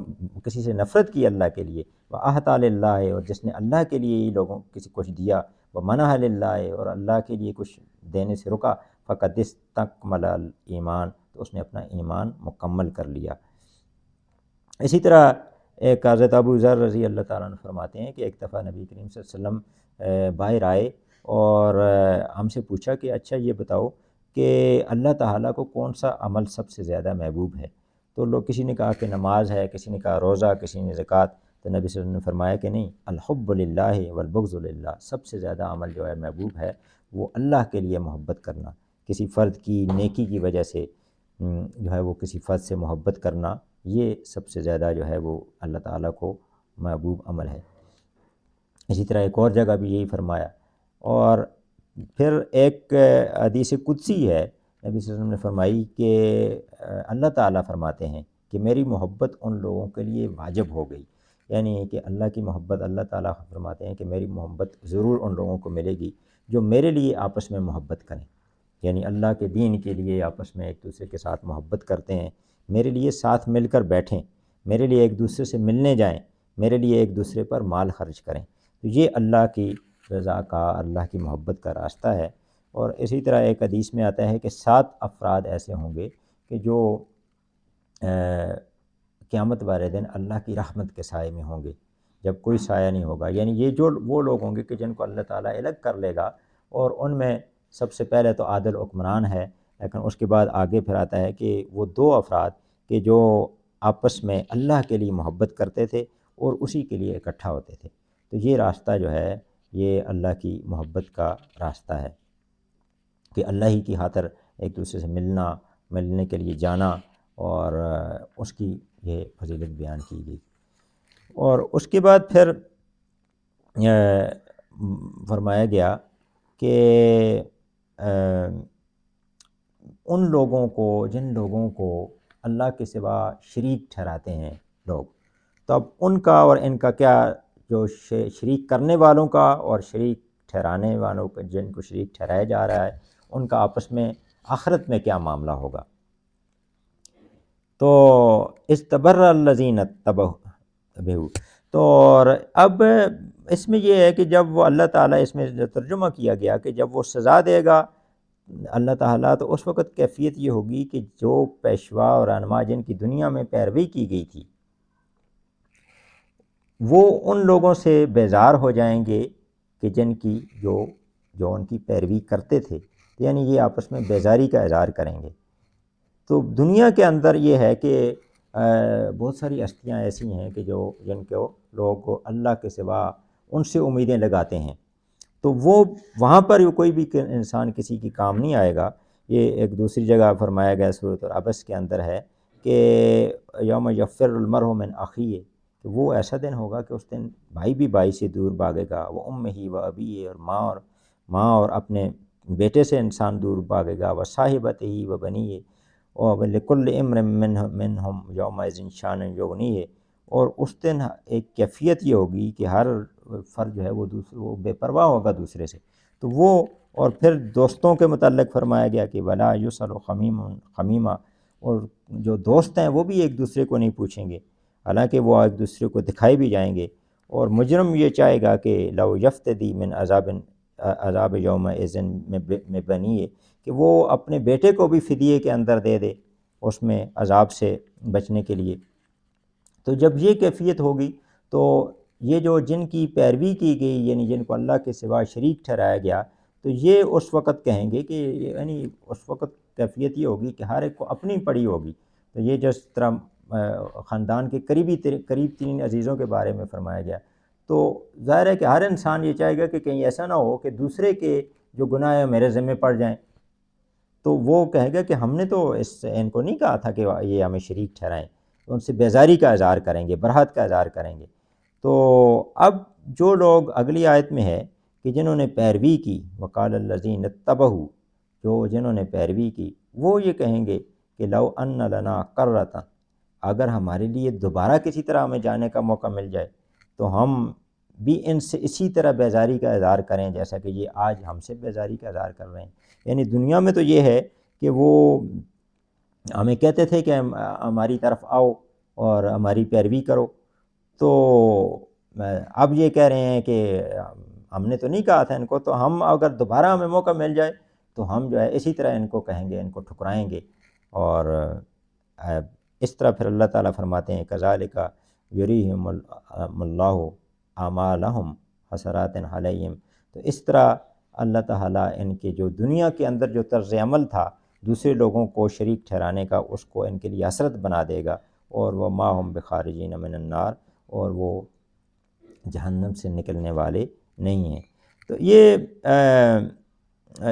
Speaker 3: کسی سے نفرت کی اللہ کے لیے، وَأَعْطَىٰ لِلَّهِ، اور جس نے اللہ کے لیے ہی لوگوں کسی کچھ دیا، وَمَنَعَ لِلَّهِ، اور اللہ کے لیے کچھ دینے سے رکا، فَقَدِ اسْتَكْمَلَ الْإِيمَانَ، تو اس نے اپنا ایمان مکمل کر لیا۔ اسی طرح ایک حضرت ابو ذر رضی اللہ تعالیٰ عنہ فرماتے ہیں کہ ایک دفعہ نبی کریم صلی اللہ علیہ وسلم باہر آئے اور ہم سے پوچھا کہ اچھا یہ بتاؤ کہ اللہ تعالیٰ کو کون سا عمل سب سے زیادہ محبوب ہے؟ تو لوگ کسی نے کہا کہ نماز ہے، کسی نے کہا روزہ، کسی نے زکوٰۃ، تو نبی صلی اللہ علیہ وسلم نے فرمایا کہ نہیں، الحب للہ والبغض للہ، سب سے زیادہ عمل جو ہے محبوب ہے وہ اللہ کے لیے محبت کرنا، کسی فرد کی نیکی کی وجہ سے جو ہے وہ کسی فرد سے محبت کرنا، یہ سب سے زیادہ جو ہے وہ اللہ تعالیٰ کو محبوب عمل ہے۔ اسی طرح ایک اور جگہ بھی یہی فرمایا۔ اور پھر ایک حدیث قدسی ہے، نبی صلی اللہ علیہ وسلم نے فرمائی کہ اللہ تعالیٰ فرماتے ہیں کہ میری محبت ان لوگوں کے لیے واجب ہو گئی، یعنی کہ اللہ کی محبت، اللہ تعالیٰ فرماتے ہیں کہ میری محبت ضرور ان لوگوں کو ملے گی جو میرے لیے آپس میں محبت کریں، یعنی اللہ کے دین کے لیے آپس میں ایک دوسرے کے ساتھ محبت کرتے ہیں، میرے لیے ساتھ مل کر بیٹھیں، میرے لیے ایک دوسرے سے ملنے جائیں، میرے لیے ایک دوسرے پر مال خرچ کریں۔ تو یہ اللہ کی رضا کا، اللہ کی محبت کا راستہ ہے۔ اور اسی طرح ایک حدیث میں آتا ہے کہ 7 افراد ایسے ہوں گے کہ جو قیامت والے دن اللہ کی رحمت کے سائے میں ہوں گے، جب کوئی سایہ نہیں ہوگا، یعنی یہ جو وہ لوگ ہوں گے کہ جن کو اللہ تعالیٰ الگ کر لے گا، اور ان میں سب سے پہلے تو عادل حکمران ہے، لیکن اس کے بعد آگے پھر آتا ہے کہ وہ 2 افراد کہ جو آپس میں اللہ کے لیے محبت کرتے تھے اور اسی کے لیے اکٹھا ہوتے تھے۔ تو یہ راستہ جو ہے یہ اللہ کی محبت کا راستہ ہے کہ اللہ ہی کی خاطر ایک دوسرے سے ملنے کے لیے جانا، اور اس کی یہ فضیلت بیان کی گئی۔ اور اس کے بعد پھر فرمایا گیا کہ ان لوگوں کو، جن لوگوں کو اللہ کے سوا شریک ٹھہراتے ہیں لوگ، تو اب ان کا اور ان کا کیا، جو شریک کرنے والوں کا اور شریک ٹھہرانے والوں کا، جن کو شریک ٹھہرایا جا رہا ہے، ان کا آپس میں آخرت میں کیا معاملہ ہوگا۔ تو استبرأ الذین اتبعوا، تو اور اب اس میں یہ ہے کہ جب وہ اللہ تعالیٰ، اس میں جو ترجمہ کیا گیا کہ جب وہ سزا دے گا اللہ تعالیٰ، تو اس وقت کیفیت یہ ہوگی کہ جو پیشوا اور رہنما جن کی دنیا میں پیروی کی گئی تھی، وہ ان لوگوں سے بیزار ہو جائیں گے کہ جن کی جو ان کی پیروی کرتے تھے، یعنی یہ آپس میں بیزاری کا اظہار کریں گے۔ تو دنیا کے اندر یہ ہے کہ بہت ساری ہستیاں ایسی ہیں کہ جن کو لوگ اللہ کے سوا ان سے امیدیں لگاتے ہیں، تو وہ وہاں پر کوئی بھی انسان کسی کی کام نہیں آئے گا۔ یہ ایک دوسری جگہ فرمایا گیا سورۃ العبس کے اندر ہے کہ یوم یفر المرء من اخیہ، کہ وہ ایسا دن ہوگا کہ اس دن بھائی بھی بھائی سے دور بھاگے گا، وہ امہ و ابیہ، اور ماں اور اپنے بیٹے سے انسان دور بھاگے گا، و صاحبتہ و بنیہ، اور لکل امرئ منہم یومئذ شأن یغنیہ، اور اس دن ایک کیفیت یہ ہوگی کہ ہر فرد جو ہے وہ بے پرواہ ہوگا دوسرے سے۔ تو وہ، اور پھر دوستوں کے متعلق فرمایا گیا کہ ولا یسأل حمیم حمیما، اور جو دوست ہیں وہ بھی ایک دوسرے کو نہیں پوچھیں گے، حالانکہ وہ ایک دوسرے کو دکھائے بھی جائیں گے۔ اور مجرم یہ چاہے گا کہ لو یفتدی من عذاب یومئذ میں بنیہ، کہ وہ اپنے بیٹے کو بھی فدیے کے اندر دے دے اس میں عذاب سے بچنے کے لیے۔ تو جب یہ کیفیت ہوگی تو یہ جو جن کی پیروی کی گئی، یعنی جن کو اللہ کے سوا شریک ٹھہرایا گیا، تو یہ اس وقت کہیں گے کہ یعنی اس وقت کیفیت یہ ہوگی کہ ہر ایک کو اپنی پڑی ہوگی۔ تو یہ جس طرح خاندان کے قریب ترین عزیزوں کے بارے میں فرمایا گیا، تو ظاہر ہے کہ ہر انسان یہ چاہے گا کہ کہیں ایسا نہ ہو کہ دوسرے کے جو گناہ ہیں میرے ذمہ پڑ جائیں، تو وہ کہے گا کہ ہم نے تو ان کو نہیں کہا تھا کہ یہ ہمیں شریک ٹھہرائیں، تو ان سے بیزاری کا اظہار کریں گے، برہت کا اظہار کریں گے۔ تو اب جو لوگ اگلی آیت میں ہے کہ جنہوں نے پیروی کی، وقال الذین اتبعوا، جنہوں نے پیروی کی، وہ یہ کہیں گے کہ لو ان لنا کرۃ، اگر ہمارے لیے دوبارہ کسی طرح ہمیں جانے کا موقع مل جائے تو ہم بھی ان سے اسی طرح بیزاری کا اظہار کریں جیسا کہ یہ آج ہم سے بیزاری کا اظہار کر رہے ہیں۔ یعنی دنیا میں تو یہ ہے کہ وہ ہمیں کہتے تھے کہ ہماری طرف آؤ، اور ہماری پیروی کرو. تو اب یہ کہہ رہے ہیں کہ ہم نے تو نہیں کہا تھا ان کو, تو ہم اگر دوبارہ ہمیں موقع مل جائے تو ہم جو ہے اسی طرح ان کو کہیں گے, ان کو ٹھکرائیں گے. اور اس طرح پھر اللہ تعالیٰ فرماتے ہیں کذالک یریہم اللہ اعمالہم حسرات علیہم. تو اس طرح اللہ تعالیٰ ان کے جو دنیا کے اندر جو طرز عمل تھا دوسرے لوگوں کو شریک ٹھہرانے کا, اس کو ان کے لیے حسرت بنا دے گا. اور وہ ما ہم بخارجین من النار, اور وہ جہنم سے نکلنے والے نہیں ہیں. تو یہ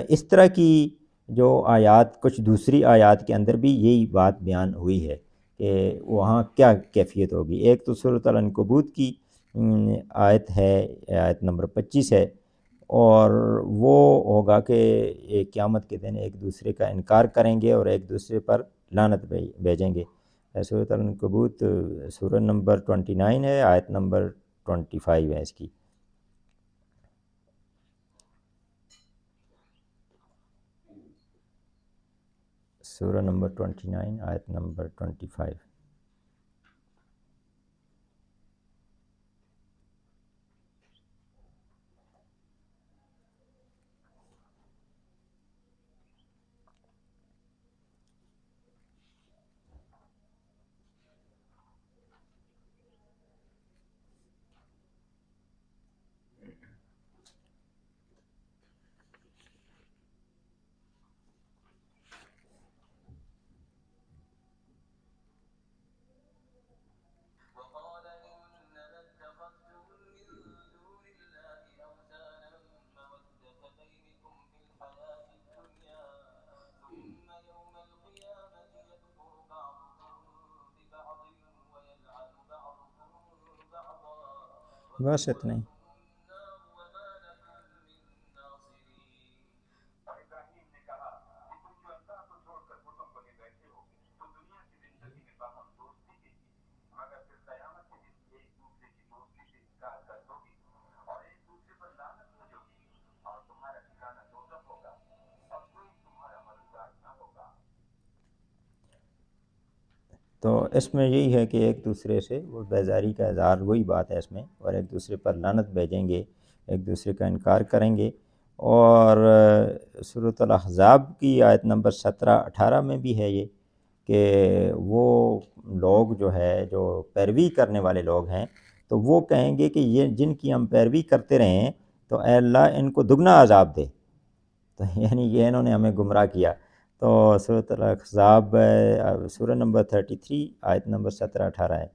Speaker 3: اس طرح کی جو آیات, کچھ دوسری آیات کے اندر بھی یہی بات بیان ہوئی ہے کہ وہاں کیا کیفیت ہوگی. ایک تو سورۃ العنکبوت کی آیت ہے, آیت نمبر 25 ہے, اور وہ ہوگا کہ قیامت کے دن ایک دوسرے کا انکار کریں گے اور ایک دوسرے پر لعنت بھیجیں گے. سورۃ العنکبوت سورہ نمبر 29 ہے, آیت نمبر 25 ہے اس کی. سورہ نمبر 29 آیت نمبر 25. بس اتنا ہی. تو اس میں یہی ہے کہ ایک دوسرے سے وہ بیزاری کا اظہار, وہی بات ہے اس میں, اور ایک دوسرے پر لعنت بھیجیں گے, ایک دوسرے کا انکار کریں گے. اور سورۃ الاحزاب کی آیت نمبر 17-18 میں بھی ہے یہ کہ وہ لوگ جو ہے جو پیروی کرنے والے لوگ ہیں تو وہ کہیں گے کہ یہ جن کی ہم پیروی کرتے رہے ہیں تو اے اللہ ان کو دگنا عذاب دے. تو یعنی یہ انہوں نے ہمیں گمراہ کیا. تو سورۃ الاحزاب سورہ نمبر 33 آیت نمبر 17-18 ہے.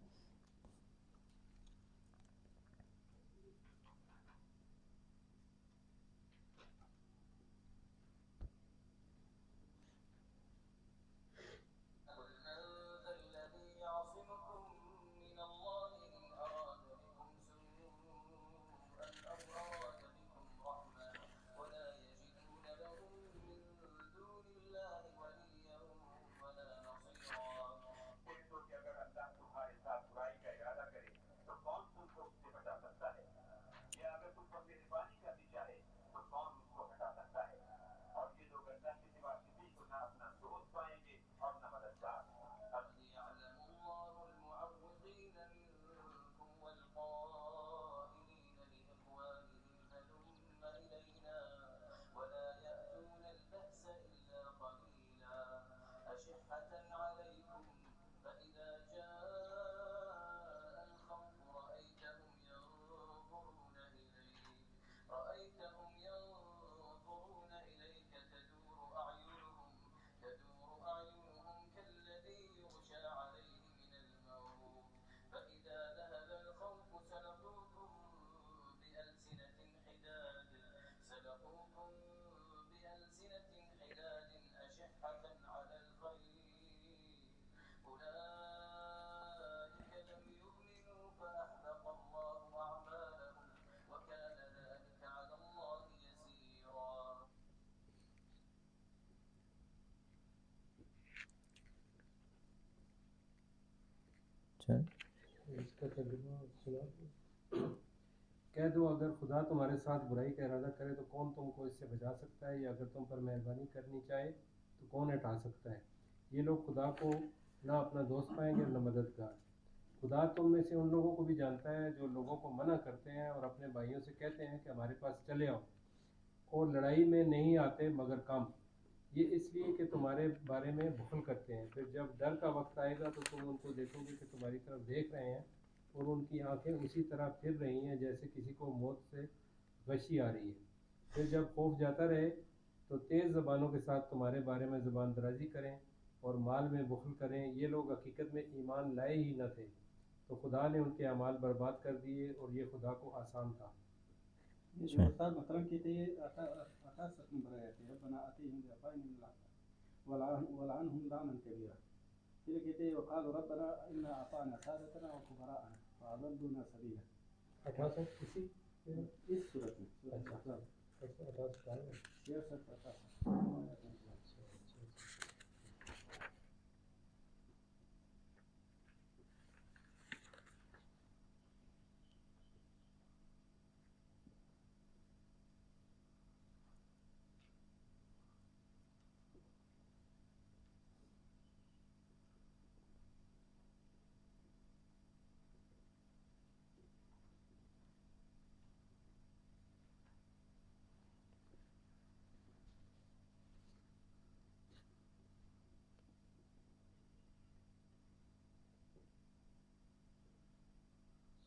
Speaker 4: اس کا ترجمہ سنا. کہہ دو اگر خدا تمہارے ساتھ برائی کا ارادہ کرے تو کون تم کو اس سے بچا سکتا ہے, یا اگر تم پر مہربانی کرنی چاہے تو کون ہٹا سکتا ہے. یہ لوگ خدا کو نہ اپنا دوست پائیں گے اور نہ مددگار. خدا تم میں سے ان لوگوں کو بھی جانتا ہے جو لوگوں کو منع کرتے ہیں اور اپنے بھائیوں سے کہتے ہیں کہ ہمارے پاس چلے آؤ، اور لڑائی میں نہیں آتے مگر کم، یہ اس لیے کہ تمہارے بارے میں بخل کرتے ہیں، پھر جب ڈر کا وقت آئے گا تو تم ان کو دیکھو گے کہ تمہاری طرف دیکھ رہے ہیں اور ان کی آنکھیں اسی طرح پھر رہی ہیں جیسے کسی کو موت سے غشی آ رہی ہے، پھر جب خوف جاتا رہے تو تیز زبانوں کے ساتھ تمہارے بارے میں زبان درازی کریں اور مال میں بخل کریں، یہ لوگ حقیقت میں ایمان لائے ہی نہ تھے، تو خدا نے ان کے اعمال برباد کر دیے اور یہ خدا کو آسان تھا۔
Speaker 5: یہ جو استاد محترم کہتے ہیں عطا ستم برایت ہے ربنا آتیہم ضعفین من العذاب ولعنہم لعنا کبیرا، پھر کہتے ہیں وقالوا ربنا انا اطعنا سادتنا وكبراءنا فاضلونا سبیلا،
Speaker 4: 68 کسی
Speaker 5: اس صورت میں سورۃ الاحزاب 66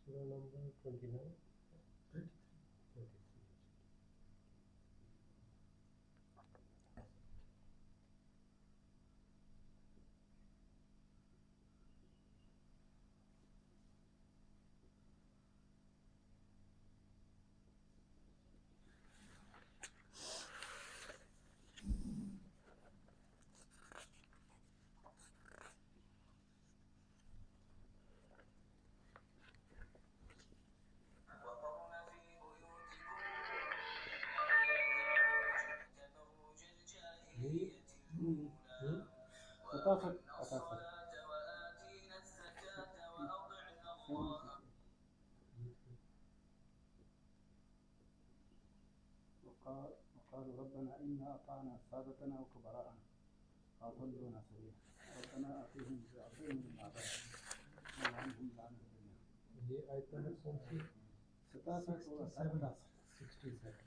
Speaker 4: سورہ نمبر 29
Speaker 5: وقالوا ربنا انا اطعنا سادتنا وكبراءنا فاضلونا سبيلا ربنا آتيهم ضعفين من العذاب ولعنهم لعنا كبيرا،
Speaker 4: یہ آیت نمبر کون سی؟
Speaker 5: 67 اور
Speaker 4: 67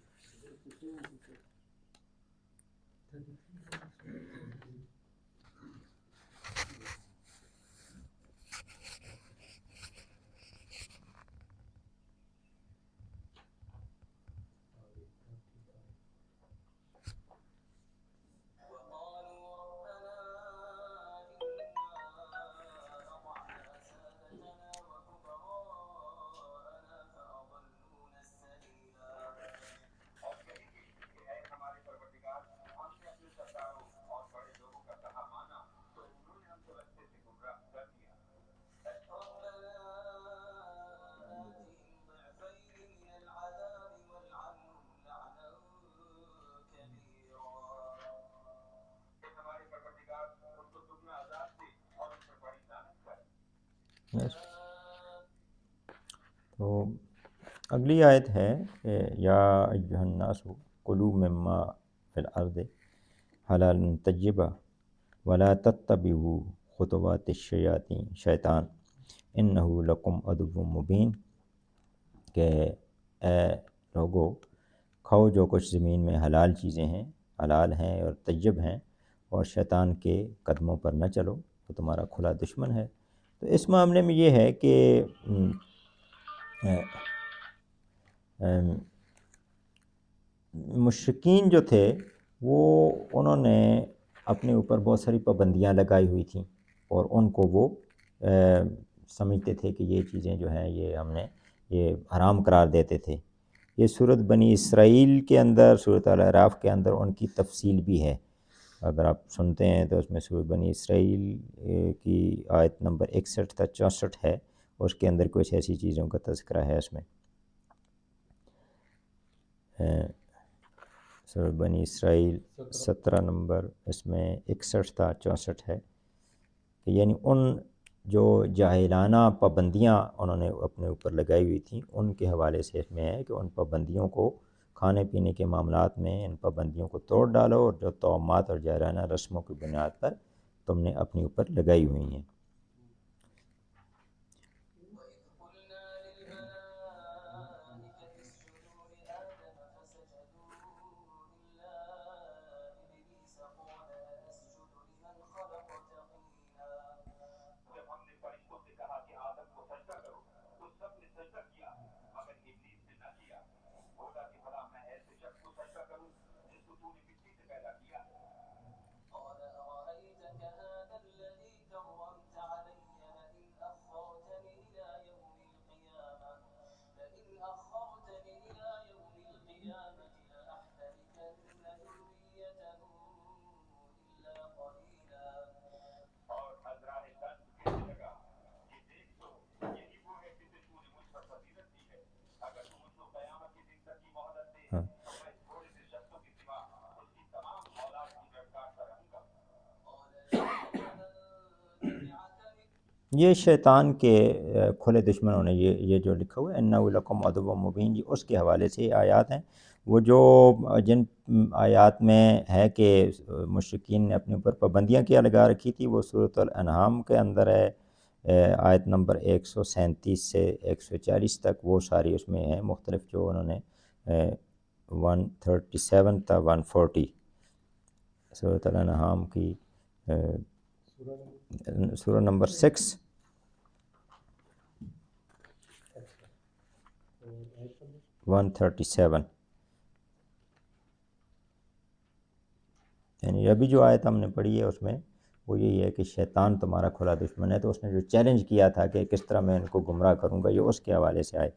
Speaker 3: تو اگلی آیت ہے کہ یا ایھا الناس کلوا مما فی الارض حلالا طیبا ولا تتبعوا خطوات شیطان انہ لکم عدو مبین، کہ اے لوگو کھاؤ جو کچھ زمین میں حلال چیزیں ہیں، حلال ہیں اور طیب ہیں، اور شیطان کے قدموں پر نہ چلو، وہ تمہارا کھلا دشمن ہے۔ تو اس معاملے میں یہ ہے کہ مشرکین جو تھے وہ انہوں نے اپنے اوپر بہت ساری پابندیاں لگائی ہوئی تھیں، اور ان کو وہ سمجھتے تھے کہ یہ چیزیں جو ہیں یہ ہم نے یہ حرام قرار دیتے تھے۔ یہ سورۃ بنی اسرائیل کے اندر، سورۃ الاعراف کے اندر ان کی تفصیل بھی ہے، اگر آپ سنتے ہیں تو اس میں سورۃ بنی اسرائیل کی آیت نمبر 61 تا 64 ہے، اور اس کے اندر کچھ ایسی چیزوں کا تذکرہ ہے اس میں۔ سورۃ بنی اسرائیل 17 نمبر، اس میں 61 تا 64 ہے، کہ یعنی ان جو جاہلانہ پابندیاں انہوں نے اپنے اوپر لگائی ہوئی تھیں ان کے حوالے سے اس میں ہے کہ ان پابندیوں کو، کھانے پینے کے معاملات میں ان پابندیوں کو توڑ ڈالو، اور جو توہمات اور جاہلانہ رسموں کی بنیاد پر تم نے اپنے اوپر لگائی ہوئی ہیں۔ یہ شیطان کے کھلے دشمنوں نے یہ جو لکھا ہوا ہے انہ لکم عدو مبین، یہ اس کے حوالے سے یہ آیات ہیں۔ وہ جو جن آیات میں ہے کہ مشرکین نے اپنے اوپر پابندیاں کیا لگا رکھی تھی، وہ سورۃ الانعام کے اندر ہے، آیت نمبر 137 سے 140 تک، وہ ساری اس میں ہیں مختلف جو انہوں نے 137 تا 140 سورۃ الانعام کی سورہ نمبر 6 137، یعنی ابھی جو آیت ہم نے پڑھی ہے اس میں وہ یہی ہے کہ شیطان تمہارا کھلا دشمن ہے، تو اس نے جو چیلنج کیا تھا کہ کس طرح میں ان کو گمراہ کروں گا، یہ اس کے حوالے سے آئے۔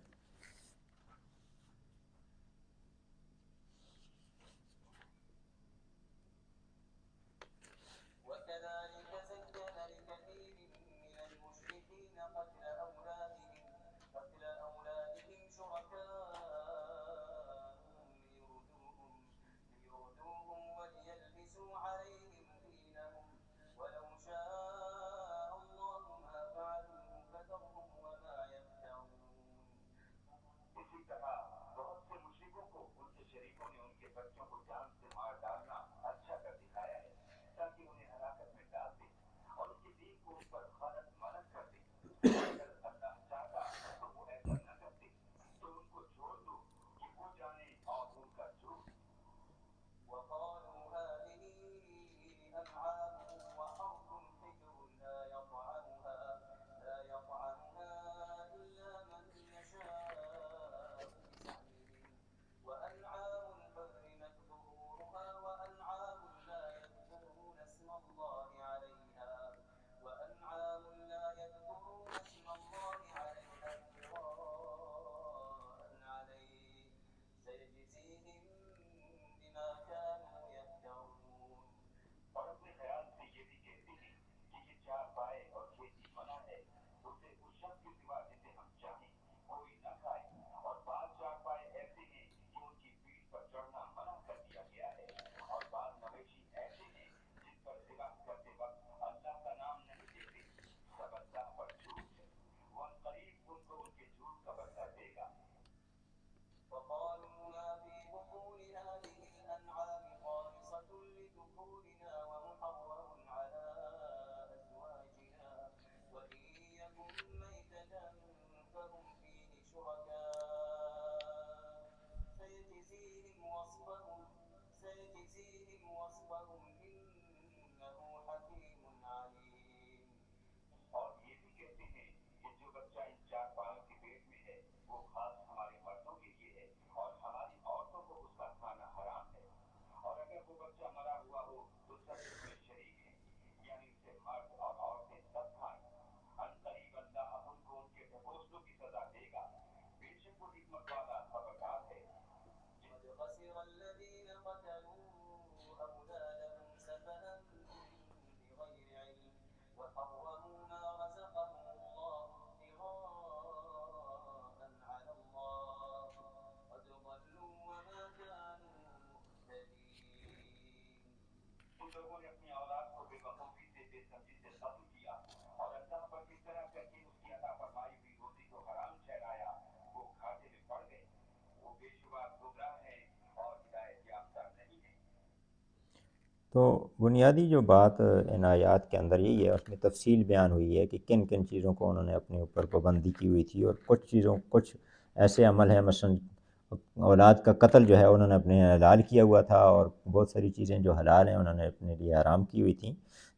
Speaker 3: تو بنیادی جو بات ان آیات کے اندر یہی ہے، اس میں تفصیل بیان ہوئی ہے کہ کن کن چیزوں کو انہوں نے اپنے اوپر پابندی کی ہوئی تھی، اور کچھ ایسے عمل ہیں، مثلا اولاد کا قتل جو ہے انہوں نے اپنے حلال کیا ہوا تھا، اور بہت ساری چیزیں جو حلال ہیں انہوں نے اپنے لیے حرام کی ہوئی تھیں۔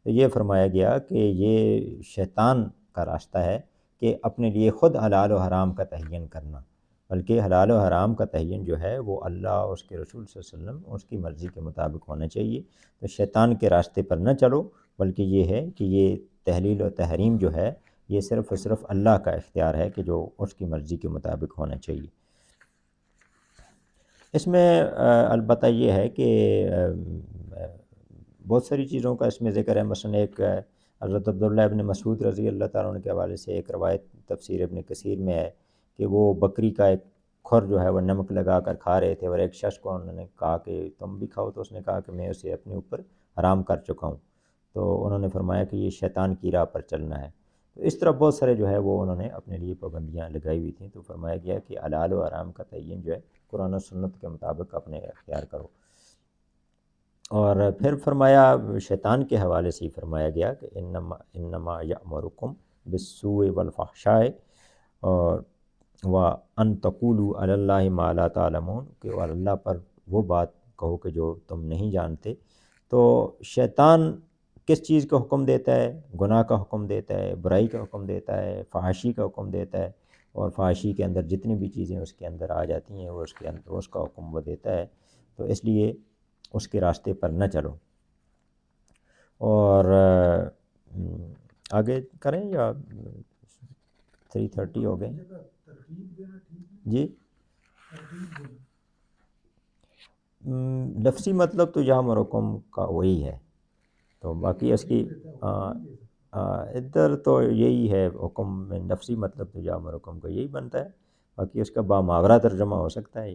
Speaker 3: تو یہ فرمایا گیا کہ یہ شیطان کا راستہ ہے کہ اپنے لیے خود حلال و حرام کا تعین کرنا، بلکہ حلال و حرام کا تعین جو ہے وہ اللہ اور اس کے رسول صلی اللہ علیہ وسلم اس کی مرضی کے مطابق ہونا چاہیے۔ تو شیطان کے راستے پر نہ چلو، بلکہ یہ ہے کہ یہ تحلیل و تحریم جو ہے یہ صرف اور صرف اللہ کا اختیار ہے کہ جو اس کی مرضی کے مطابق ہونا چاہیے۔ اس میں البتہ یہ ہے کہ بہت ساری چیزوں کا اس میں ذکر ہے، مثلا ایک حضرت عبداللہ ابن مسعود رضی اللہ تعالیٰ عنہ کے حوالے سے ایک روایت تفسیر ابن کثیر میں ہے کہ وہ بکری کا ایک کھر جو ہے وہ نمک لگا کر کھا رہے تھے، اور ایک شخص کو انہوں نے کہا کہ تم بھی کھاؤ، تو اس نے کہا کہ میں اسے اپنے اوپر حرام کر چکا ہوں۔ تو انہوں نے فرمایا کہ یہ شیطان کی راہ پر چلنا ہے۔ تو اس طرح بہت سارے جو ہے وہ انہوں نے اپنے لیے پابندیاں لگائی ہوئی تھیں. تو فرمایا گیا کہ حلال و حرام کا تعین جو ہے قرآن و سنت کے مطابق اپنے اختیار کرو. اور پھر فرمایا شیطان کے حوالے سے ہی فرمایا گیا کہ انما یأمرکم بالسوء والفحشاء اور وان تقولوا علی اللہ ما لا تعلمون، کہ اور اللہ پر وہ بات کہو کہ جو تم نہیں جانتے. تو شیطان کس چیز کا حکم دیتا ہے؟ گناہ کا حکم دیتا ہے، برائی کا حکم دیتا ہے، فحاشی کا حکم دیتا ہے، اور فحاشی کے اندر جتنی بھی چیزیں اس کے اندر آ جاتی ہیں وہ اس کے اندر اس کا حکم وہ دیتا ہے. تو اس لیے اس کے راستے پر نہ چلو. اور آگے کریں یا 3:30 ہو گئے؟
Speaker 1: جگہ ترغیب دینا ٹھیک ہے،
Speaker 3: جی
Speaker 1: ترغیب دینا
Speaker 3: لفظی مطلب تو یامرکم کا وہی ہے، تو باقی اس کی
Speaker 1: ترغیب دیتا ہے، حکم نہیں دے سکتا.
Speaker 3: ادھر تو یہی ہے حکم میں، لفظی مطلب تو یامرکم کا یہی بنتا ہے. باقی اس کا باماورہ ترجمہ ہو سکتا ہے.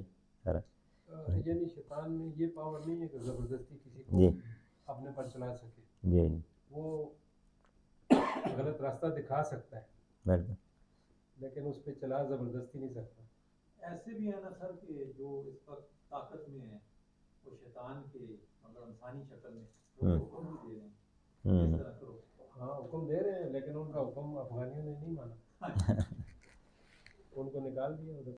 Speaker 4: یعنی شیطان میں یہ پاور نہیں ہے کہ زبردستی کسی کو
Speaker 3: جی
Speaker 4: اپنے پر چلا سکے.
Speaker 3: جی
Speaker 4: وہ غلط راستہ دکھا سکتا ہے
Speaker 3: بالکل.
Speaker 4: لیکن اس پہ چلا زبردستی نہیں سکتا.
Speaker 6: ایسے بھی ہے نا سر کہ جو اس پر طاقت میں ہے وہ شیطان کے مطلب انسانی شکل میں وہ حکم بھی دے رہے ہیں اس طرح کرو.
Speaker 4: ہاں حکم دے رہے ہیں لیکن ان کا حکم افغانیوں نے نہیں مانا، ان کو نکال دیا ادھر.